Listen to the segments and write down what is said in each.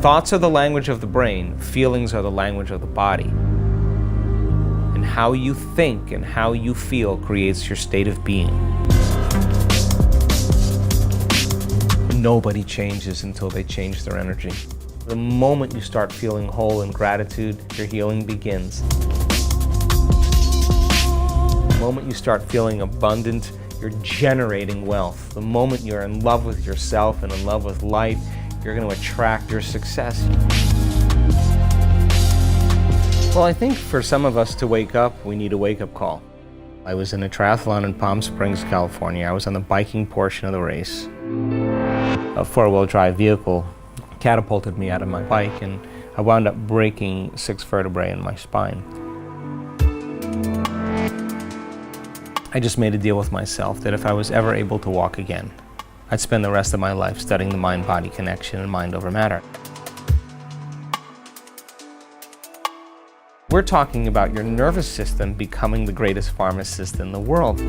Thoughts are the language of the brain, feelings are the language of the body. And how you think and how you feel creates your state of being. Nobody changes until they change their energy. The moment you start feeling whole in gratitude, your healing begins. The moment you start feeling abundant, you're generating wealth. The moment you're in love with yourself and in love with life, you're going to attract your success. Well, I think for some of us to wake up, we need a wake-up call. I was in a triathlon in Palm Springs, California. I was on the biking portion of the race. A four-wheel drive vehicle catapulted me out of my bike, and I wound up breaking 6 vertebrae in my spine. I just made a deal with myself that if I was ever able to walk again, I'd spend the rest of my life studying the mind-body connection and mind over matter. We're talking about your nervous system becoming the greatest pharmacist in the world.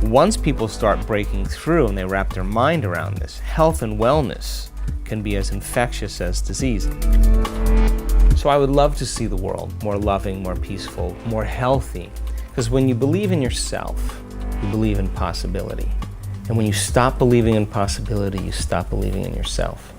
Once people start breaking through and they wrap their mind around this, health and wellness can be as infectious as disease. So I would love to see the world more loving, more peaceful, more healthy. Because when you believe in yourself, you believe in possibility. And when you stop believing in possibility, you stop believing in yourself.